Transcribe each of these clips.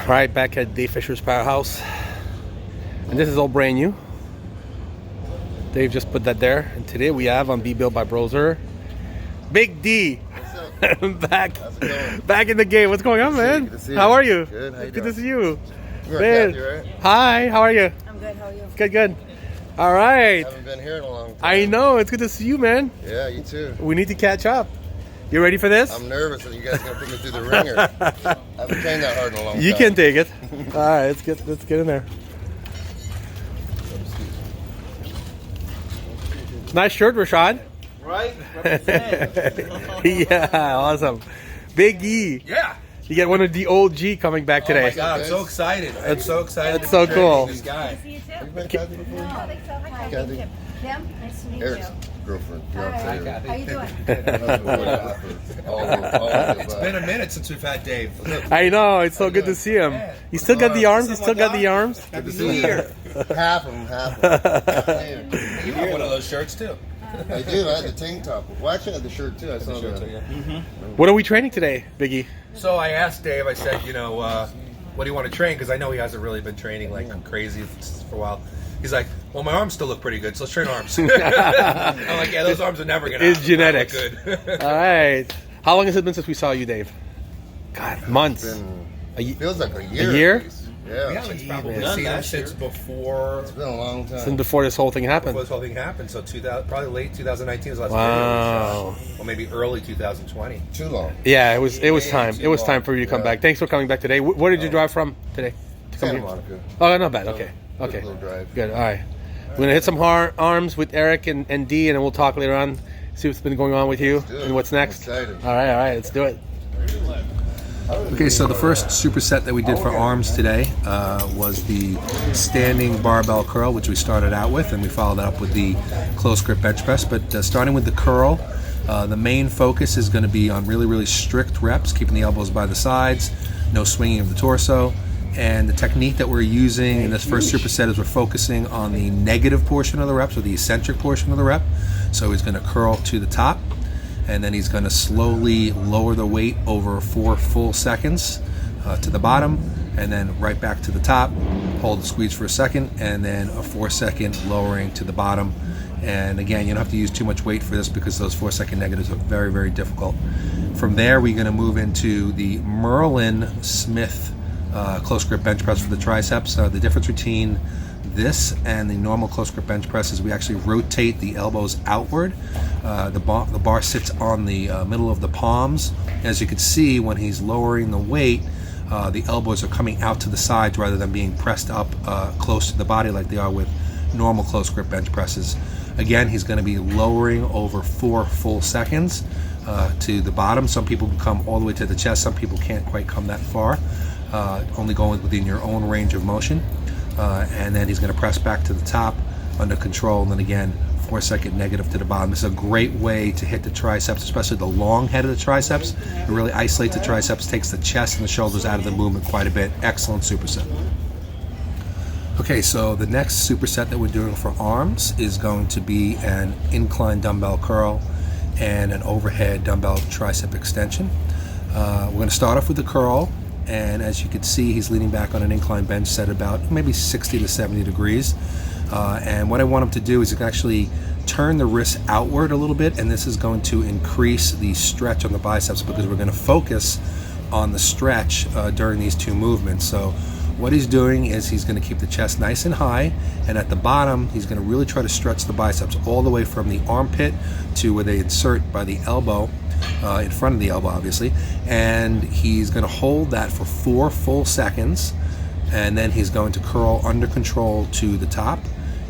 Right, back at Dave Fisher's Powerhouse. And this is all brand new. Dave just put that there. And today we have on Be Built by Broser, Big D. What's up? back in the game. What's going on, man? Good to see you. How are you? Good. How you Good doing? to see you. You're Man. Kathy, right? Hi, how are you? I'm good, how are you? Good. All right. Haven't been here in a long time. I know, it's good to see you, man. Yeah, you too. We need to catch up. You ready for this? I'm nervous that you guys are gonna put me through the ringer. I haven't trained that hard in a long time. You can take it. All right, let's get in there. Nice shirt, Rashad. Right? Yeah, awesome. Big E. Yeah. You get one of the OG coming back today. Oh my God, I'm so excited. I'm so excited. That's so to cool. This guy. See you too? Have you met Kathy before? No, I think so. Hi, Kathy. Kim, nice to meet Eric's you. girlfriend. Hi, Fiance. how you doing? It's been a minute since we've had Dave. I know, it's so good to see him. You still got the arms? You still got the arms? Happy New Year. Half of them. You have one of those shirts too. I do. I had the tank top. Well, actually, I had the shirt too. I saw that. What are we training today, Biggie? So I asked Dave, I said, what do you want to train? Because I know he hasn't really been training like crazy for a while. He's like, well, my arms still look pretty good, so let's train arms. I'm like, yeah, those arms are never going to It's genetics. good. All right. How long has it been since we saw you, Dave? God, months. Feels like a year. A year? At least. Yeah. We haven't probably man. seen him since before. It's been a long time. Since before this whole thing happened. Before this whole thing happened, so probably late 2019 was the last Wow. video we shot. Or maybe early 2020. Too long. Yeah, it was time. too It was long. time for you to come Yeah. back. Thanks for coming back today. Where did you drive from today? To come Santa here? Monica. Oh, not bad. Okay. Good Okay. little drive. Good. All right. We're going to hit some arms with Eric and D, and then we'll talk later on, see what's been going on with you do it. and what's next. I'm excited. All right. Let's do it. Okay, so the first superset that we did for arms today was the standing barbell curl, which we started out with, and we followed that up with the close grip bench press. But starting with the curl, the main focus is going to be on really, really strict reps, keeping the elbows by the sides, no swinging of the torso. And the technique that we're using in this first superset is we're focusing on the negative portion of the reps, or the eccentric portion of the rep. So he's going to curl to the top, and then he's going to slowly lower the weight over 4 full seconds to the bottom, and then right back to the top, hold the squeeze for a second, and then a 4-second lowering to the bottom. And again, you don't have to use too much weight for this because those 4-second negatives are very, very difficult. From there, we're going to move into the Merlin Smith close grip bench press for the triceps. The difference between this and the normal close grip bench press is we actually rotate the elbows outward. The bar sits on the middle of the palms. As you can see, when he's lowering the weight, the elbows are coming out to the sides rather than being pressed up close to the body like they are with normal close grip bench presses. Again, he's going to be lowering over 4 full seconds to the bottom. Some people can come all the way to the chest. Some people can't quite come that far. Only going within your own range of motion. And then he's going to press back to the top under control, and then again 4-second negative to the bottom. This is a great way to hit the triceps, especially the long head of the triceps. It really isolates the triceps, takes the chest and the shoulders out of the movement quite a bit. Excellent superset. Okay, so the next superset that we're doing for arms is going to be an incline dumbbell curl and an overhead dumbbell tricep extension. We're going to start off with the curl. And as you can see, he's leaning back on an incline bench set about maybe 60 to 70 degrees. And what I want him to do is actually turn the wrist outward a little bit, and this is going to increase the stretch on the biceps because we're going to focus on the stretch during these two movements. So what he's doing is he's going to keep the chest nice and high, and at the bottom he's going to really try to stretch the biceps all the way from the armpit to where they insert by the elbow. In front of the elbow, obviously, and he's going to hold that for 4 full seconds, and then he's going to curl under control to the top.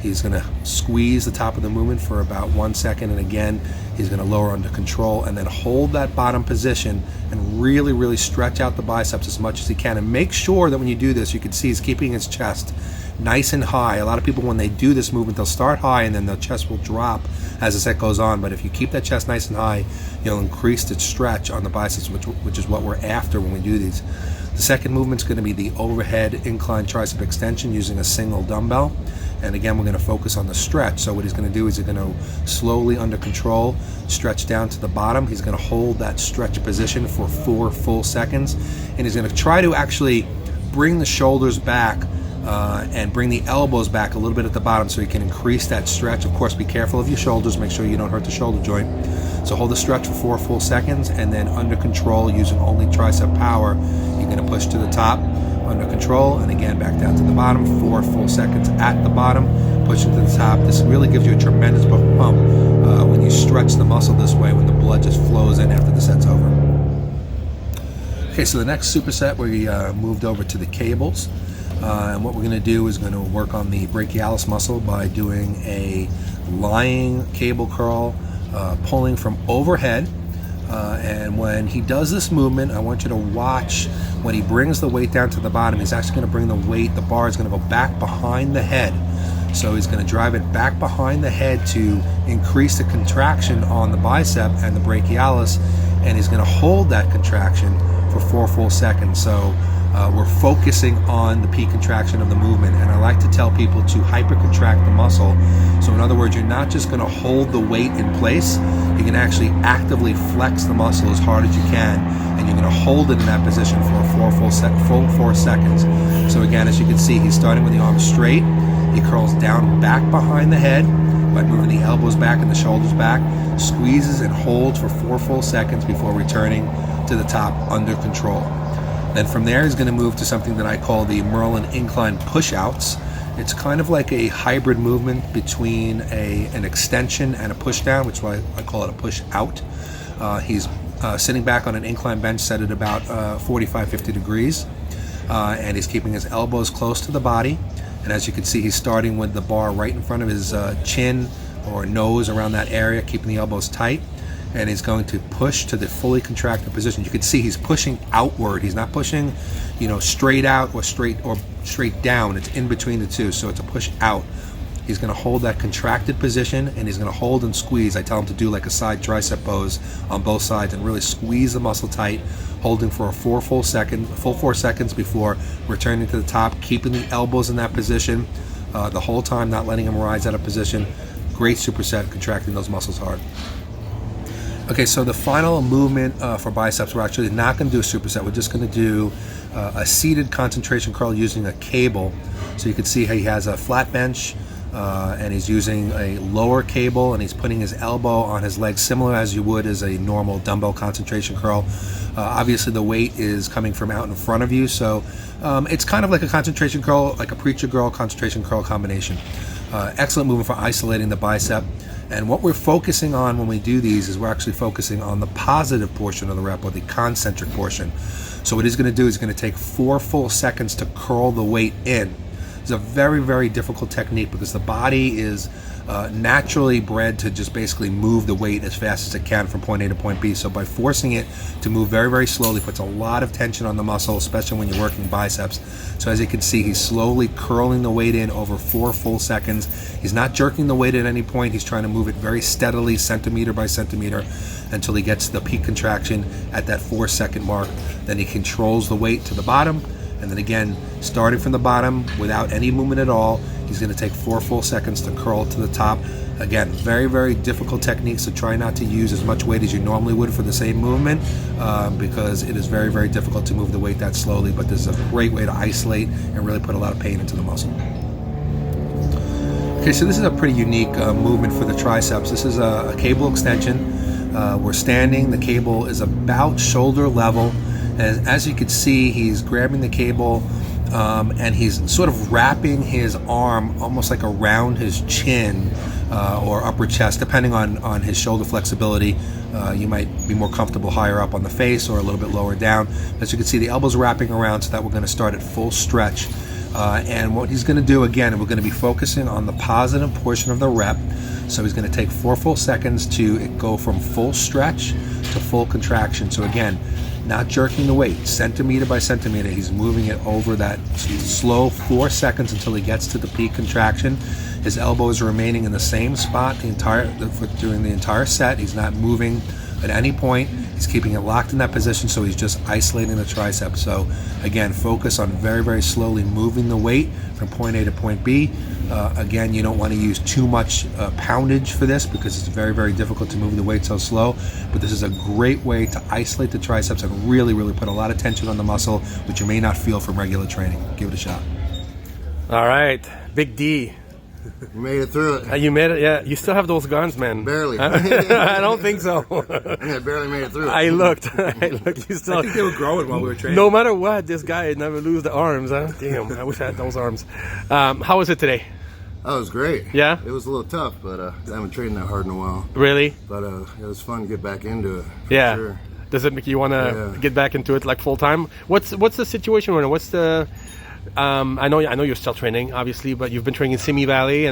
He's going to squeeze the top of the movement for about 1 second, and again he's going to lower under control, and then hold that bottom position and really, really stretch out the biceps as much as he can. And make sure that when you do this, you can see he's keeping his chest nice and high. A lot of people, when they do this movement, they'll start high and then their chest will drop as the set goes on. But if you keep that chest nice and high, you'll increase the stretch on the biceps, which is what we're after when we do these. The second movement is going to be the overhead incline tricep extension using a single dumbbell. And again, we're going to focus on the stretch. So what he's going to do is he's going to slowly, under control, stretch down to the bottom. He's going to hold that stretch position for 4 full seconds. And he's going to try to actually bring the shoulders back and bring the elbows back a little bit at the bottom so you can increase that stretch. Of course, be careful of your shoulders. Make sure you don't hurt the shoulder joint. So hold the stretch for 4 full seconds, and then under control, using only tricep power, you're going to push to the top, under control, and again back down to the bottom. 4 full seconds at the bottom, pushing to the top. This really gives you a tremendous pump when you stretch the muscle this way, when the blood just flows in after the set's over. Okay, so the next superset, we moved over to the cables. And what we're going to do is going to work on the brachialis muscle by doing a lying cable curl, pulling from overhead. And when he does this movement, I want you to watch when he brings the weight down to the bottom. He's actually going to bring the weight, the bar is going to go back behind the head. So he's going to drive it back behind the head to increase the contraction on the bicep and the brachialis, and he's going to hold that contraction for 4 full seconds. So we're focusing on the peak contraction of the movement, and I like to tell people to hypercontract the muscle. So in other words, you're not just going to hold the weight in place, you can actually actively flex the muscle as hard as you can, and you're going to hold it in that position for a full 4 seconds. So again, as you can see, he's starting with the arms straight. He curls down back behind the head by moving the elbows back and the shoulders back, squeezes and holds for 4 full seconds before returning to the top under control. Then from there, he's going to move to something that I call the Merlin Incline push-outs. It's kind of like a hybrid movement between an extension and a push-down, which is why I call it a push-out. He's sitting back on an incline bench set at about 45-50 degrees, and he's keeping his elbows close to the body. And as you can see, he's starting with the bar right in front of his chin or nose, around that area, keeping the elbows tight. And he's going to push to the fully contracted position. You can see he's pushing outward. He's not pushing, straight out or straight down. It's in between the two, so it's a push out. He's going to hold that contracted position, and he's going to hold and squeeze. I tell him to do like a side tricep pose on both sides and really squeeze the muscle tight, holding for a full 4 seconds before returning to the top, keeping the elbows in that position the whole time, not letting him rise out of position. Great superset, contracting those muscles hard. Okay, so the final movement for biceps, we're actually not going to do a superset. We're just going to do a seated concentration curl using a cable. So you can see how he has a flat bench, and he's using a lower cable, and he's putting his elbow on his leg, similar as you would as a normal dumbbell concentration curl. Obviously, the weight is coming from out in front of you, so it's kind of like a concentration curl, like a preacher curl, concentration curl combination. Excellent movement for isolating the bicep. And what we're focusing on when we do these is we're actually focusing on the positive portion of the rep, or the concentric portion. So what he's going to do is going to take 4 full seconds to curl the weight in. It's a very, very difficult technique because the body is naturally bred to just basically move the weight as fast as it can from point A to point B. So by forcing it to move very, very slowly puts a lot of tension on the muscle, especially when you're working biceps. So as you can see, he's slowly curling the weight in over 4 full seconds. He's not jerking the weight at any point. He's trying to move it very steadily, centimeter by centimeter, until he gets the peak contraction at that 4 second mark. Then he controls the weight to the bottom. And then again, starting from the bottom without any movement at all, he's going to take 4 full seconds to curl to the top. Again, very, very difficult technique, so try not to use as much weight as you normally would for the same movement, because it is very, very difficult to move the weight that slowly, but this is a great way to isolate and really put a lot of pain into the muscle. Okay, so this is a pretty unique movement for the triceps. This is a cable extension. We're standing, the cable is about shoulder level. And as you can see, he's grabbing the cable and he's sort of wrapping his arm almost like around his chin or upper chest, depending on his shoulder flexibility. You might be more comfortable higher up on the face or a little bit lower down. As you can see, the elbow's wrapping around, so that we're going to start at full stretch. And what he's going to do, again, we're going to be focusing on the positive portion of the rep. So he's going to take 4 full seconds to go from full stretch to full contraction. So again, not jerking the weight, centimeter by centimeter. He's moving it over that slow 4 seconds until he gets to the peak contraction. His elbow is remaining in the same spot during the entire set. He's not moving at any point. He's keeping it locked in that position, so he's just isolating the tricep. So again, focus on very, very slowly moving the weight from point A to point B. Again, you don't want to use too much poundage for this because it's very, very difficult to move the weight so slow. But this is a great way to isolate the triceps and really, really put a lot of tension on the muscle, which you may not feel from regular training. Give it a shot. All right, Big D. You made it through it. You made it, yeah. You still have those guns, man. Barely. I don't think so. I barely made it through it. I looked. You still. I think they were growing while we were training. No matter what, this guy never lose the arms. Huh? Damn, I wish I had those arms. How was it today? Oh, it was great. Yeah? It was a little tough, but I haven't trained that hard in a while. Really? But it was fun to get back into it. For Yeah. Sure. Does it make you want to get back into it like full time? What's the situation right now? What's the I know you're still training, obviously, but you've been training in Simi Valley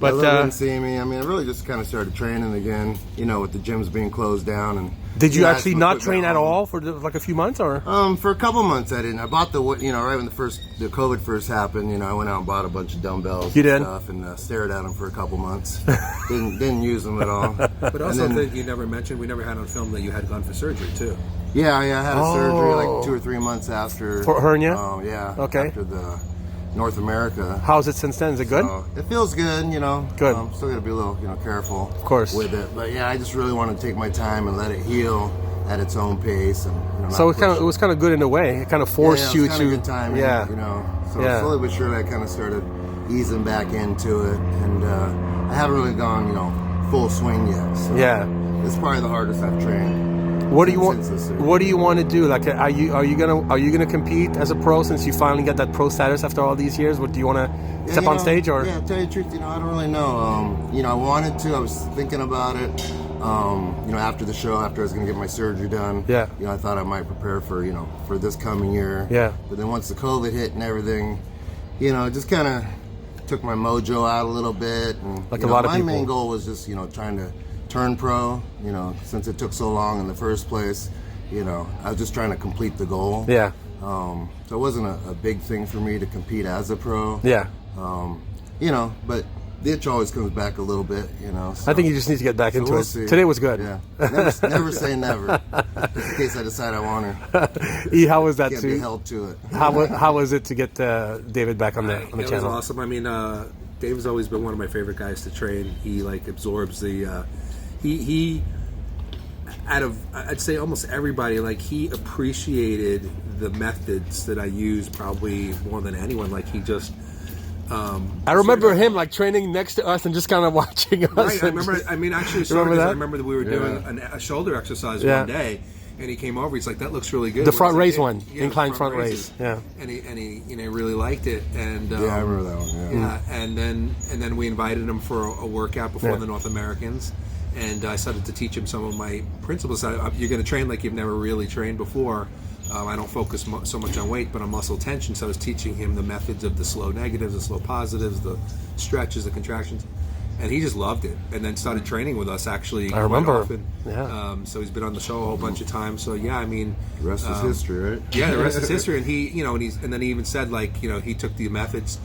But didn't see me. I mean, I really just kind of started training again. You know, with the gyms being closed down. And did you actually not train at all for like a few months, or? For a couple months I didn't. I bought right when the COVID first happened. You know, I went out and bought a bunch of dumbbells. You did? And stuff, and stared at them for a couple months. didn't use them at all. But also, that you never mentioned, we never had on film that you had gone for surgery too. Yeah, I had a surgery like 2 or 3 months after. For hernia? Yeah. Okay. After the North America. How's it since then? Is it good? So, it feels good, you know. Good. Still got to be a little, careful. Of course. With it, but yeah, I just really want to take my time and let it heal at its own pace. And so it was kind of good in a way. It kind of forced you to. Good timing, yeah. So slowly but surely, I kind of started easing back into it, and I haven't really gone, full swing yet. So yeah. It's probably the hardest I've trained. What do you want? What do you want to do? Like, are you gonna compete as a pro since you finally got that pro status after all these years? What do you want to step on stage or? Yeah, to tell you the truth, I don't really know. I wanted to. I was thinking about it. After the show, after I was gonna get my surgery done. Yeah. I thought I might prepare for for this coming year. Yeah. But then once the COVID hit and everything, it just kind of took my mojo out a little bit. And, like a lot of people. My main goal was just trying to turn pro, since it took so long in the first place, I was just trying to complete the goal. Yeah. So it wasn't a big thing for me to compete as a pro. Yeah. But the itch always comes back a little bit, So, I think you just need to get back into we'll it. see. Today was good. Yeah. Never say never. Just in case I decide I want to. How was that Can't too? be held to it. How was it to get David back on the channel? It was awesome. I mean, Dave's always been one of my favorite guys to train. He absorbs the. He out of, I'd say almost everybody, he appreciated the methods that I use probably more than anyone. He just. I remember him training next to us and just kind of watching us. Right, I remember. I mean, actually, I remember that we were doing a shoulder exercise one day, and he came over. He's like, "That looks really good." The front raise one, yeah, incline front raise. Yeah. And he really liked it. And I remember that one. Yeah. And then we invited him for a workout before the North Americans. And I started to teach him some of my principles. You're going to train like you've never really trained before. I don't focus so much on weight, but on muscle tension. So I was teaching him the methods of the slow negatives, the slow positives, the stretches, the contractions. And he just loved it. And then started training with us, actually, I remember. quite often. Yeah. So he's been on the show a whole bunch of times. So, yeah, I mean... The rest is history, right? Yeah, the rest is history. And he, and then he even said, he took the methods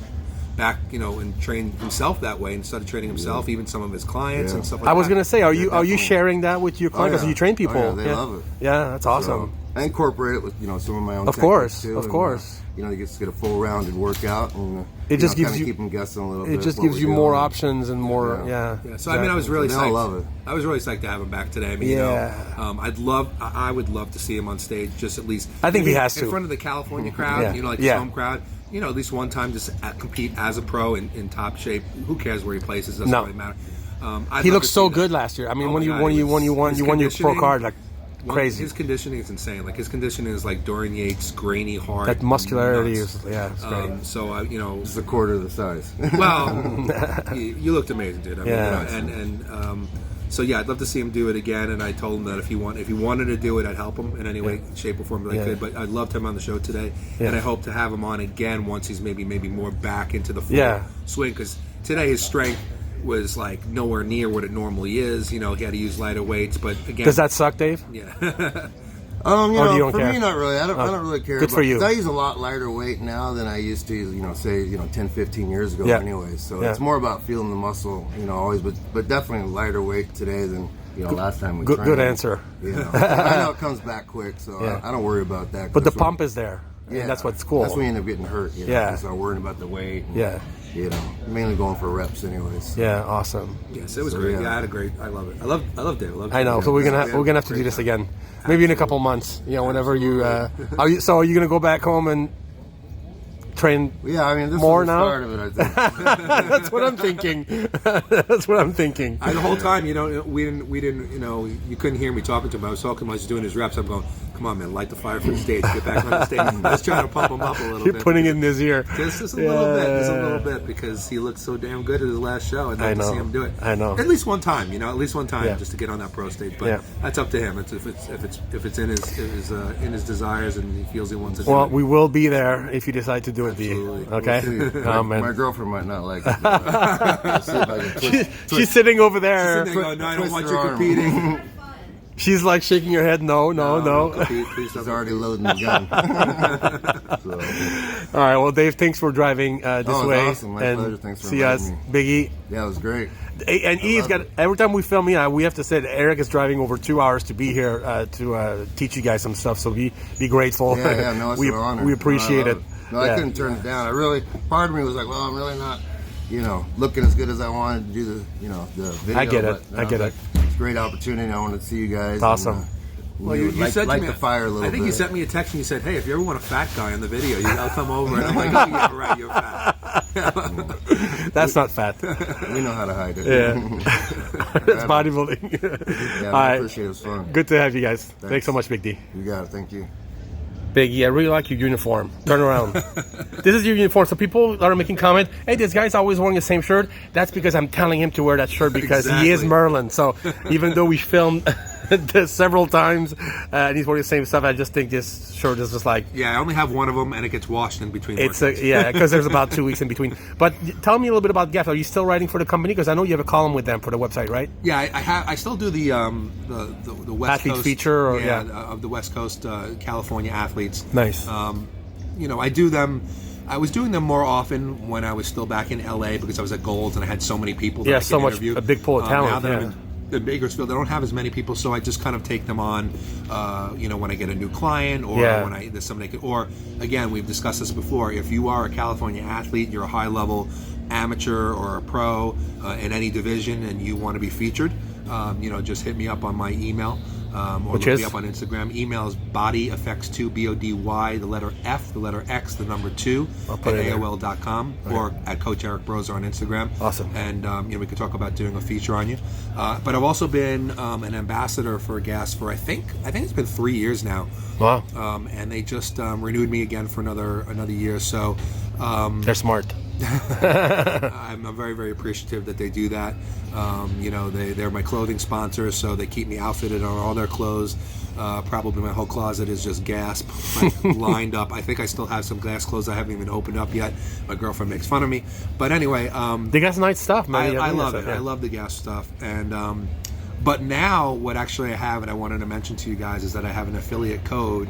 back, and trained himself that way and started training himself, even some of his clients and stuff like that. I was going to say, are you sharing that with your clients? Because you train people. Oh, yeah, they love it. Yeah, that's awesome. I incorporate it with, some of my own Of course, too, of course. You just get a full rounded workout and it just gives you keep them guessing a little bit. It just gives you more options and more, Yeah. So I mean, I was really psyched. I love it. I was really psyched to have him back today. I mean, I would love to see him on stage, just at least. I think he has to in front of the California crowd. The home crowd. At least one time, just compete as a pro in top shape. Who cares where he places? Doesn't really matter. He looked so good last year. I mean, when you won your pro card, crazy. His conditioning is insane. His conditioning is like Dorian Yates, grainy, hard. That muscularity is, it's great. So it's a quarter of the size. Well, you looked amazing, dude. I mean, so yeah, I'd love to see him do it again. And I told him that if he wanted to do it, I'd help him in any way, shape, or form that I could. But I'd love to have him on the show today, and I hope to have him on again once he's maybe more back into the full swing. Because today his strength was nowhere near what it normally is. He had to use lighter weights, but again, does that suck, Dave? Yeah. For me, not really. I don't really care. Good for you. I use a lot lighter weight now than I used to, say, 10, 15 years ago anyway. So it's more about feeling the muscle, always, but definitely lighter weight today than, last time we trained. Good answer. I know it comes back quick, so I don't worry about that. But the pump is there. Yeah, that's what's cool. That's when you end up getting hurt. You start worrying about the weight. you know, mainly going for reps anyways. Yeah, awesome. Yes, it was great. Yeah, I had a great. I love it. I love Dave. I know. So we're gonna have to do this again, maybe in a couple months. You know, whenever you. Are you gonna go back home and train? Yeah, I mean, this more is the now. start of it, I think. That's what I'm thinking. That's what I'm thinking. The whole time, you know, we didn't, you know, you couldn't hear me talking to him. I was talking, I was doing his reps. I'm going, come on, man, light the fire for the stage. Get back on the stage. I was trying to pump him up a little bit. You're putting it in his ear. Just a little bit, because he looked so damn good at his last show. I'd like to see him do it. I know. At least one time, you know, just to get on that pro stage. But that's up to him. It's if it's in his desires and he feels he wants to do it. Well, we will be there if you decide to do it, D. Absolutely. Okay. We'll my girlfriend might not like it. I'll see if I can She's sitting over there. She's sitting there going, no, I don't want you her arm. competing. She's like shaking her head. No. Please She's already loading the gun. All right. Well, Dave, thanks for driving this way. Awesome. My and pleasure. Thanks for see us, inviting me. Big E. Yeah, it was great. And E's got, every time we film, we have to say that Eric is driving over 2 hours to be here to teach you guys some stuff. So be grateful. Yeah, no, it's an honor. We appreciate it. No, I couldn't turn it down. Part of me was like, well, I'm really not, you know, looking as good as I wanted to do the video. I get it. But, I get it. It's a great opportunity. I wanted to see you guys. Awesome. And, well, you said light to me, the fire a little bit. I think you sent me a text and you said, hey, if you ever want a fat guy on the video, I'll come over. And I'm like, oh, yeah, right, you're fat. That's not fat. We know how to hide it. Yeah. It's bodybuilding. Yeah, All I right. appreciate it. It was fun. Good to have you guys. Thanks so much, Big D. You got it. Thank you. Big E, I really like your uniform. Turn around. This is your uniform. So people are making comment, hey, this guy's always wearing the same shirt. That's because I'm telling him to wear that shirt because he is Merlin. So even though we filmed this several times and he's wearing the same stuff, I just think this shirt is just like... Yeah, I only have one of them and it gets washed in between. Yeah, because there's about 2 weeks in between. But tell me a little bit about Gaff. Are you still writing for the company? Because I know you have a column with them for the website, right? Yeah, I still do the West Athlete Coast feature, or, of the West Coast California athletes. Nice. You know, I do them. I was doing them more often when I was still back in LA because I was at Gold's and I had so many people that I could interview. A big pool of talent. Now that I'm in Bakersfield, I don't have as many people, so I just kind of take them on. You know, when I get a new client, or when there's somebody. Or again, we've discussed this before. If you are a California athlete, you're a high level amateur or a pro in any division, and you want to be featured, you know, just hit me up on my email. Or look me up on Instagram. Email is bodyeffects2, BODY, the letter F, the letter X, the number 2, at AOL.com, or at Coach Eric Broser on Instagram. Awesome. And you know, we could talk about doing a feature on you. But I've also been an ambassador for Gas for I think it's been 3 years now. Wow. And they just renewed me again for another year. So they're smart. I'm very, very appreciative that they do that. You know, they're my clothing sponsor, so they keep me outfitted on all their clothes. Probably my whole closet is just Gasp lined up. I think I still have some Gas clothes I haven't even opened up yet. My girlfriend makes fun of me. But anyway, they got some nice stuff, man. I love it. I love the Gas stuff. And but now what actually I have, and I wanted to mention to you guys, is that I have an affiliate code,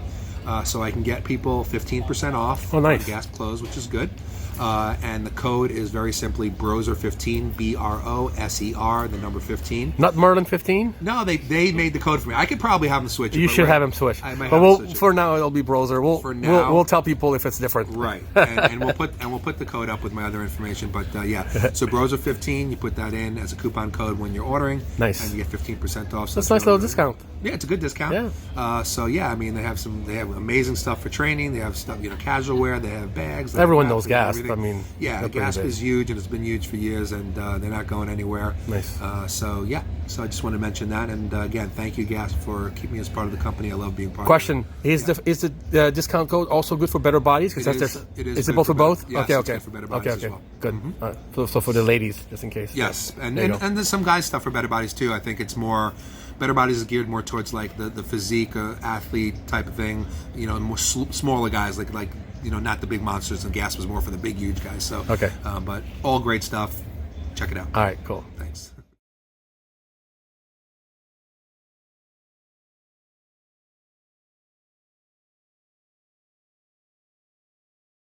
so I can get people 15% off on Gasp clothes, which is good. And the code is very simply Broser15, BROSER, the number 15. Not Merlin 15? No, they made the code for me. I could probably have them switch it. You should have them switch. But for now, it'll be Broser. We'll tell people if it's different. Right, and we'll put the code up with my other information. But yeah, so Broser15, you put that in as a coupon code when you're ordering. Nice. And you get 15% off. So that's a nice little discount. Yeah, it's a good discount. Yeah. So yeah, I mean, they have amazing stuff for training. They have stuff, you know, casual wear. They have bags. Everyone knows Gasp. I mean, yeah, Gasp is huge, and it's been huge for years, and they're not going anywhere. Nice. So yeah, so I just want to mention that, and again, thank you, Gasp, for keeping me as part of the company. I love being part. Question: of it. Is the discount code also good for Better Bodies? Because is it both for both? Yes, okay. It's for Better Bodies as well. Good. All right. So for the ladies, just in case. Yes, and there's some guys stuff for Better Bodies too. I think it's more. Better Bodies is geared more towards like the physique athlete type of thing. You know, more smaller guys like. You know, not the big monsters, and Gas was more for the big, huge guys. So, okay. But all great stuff. Check it out. All right, cool. Thanks.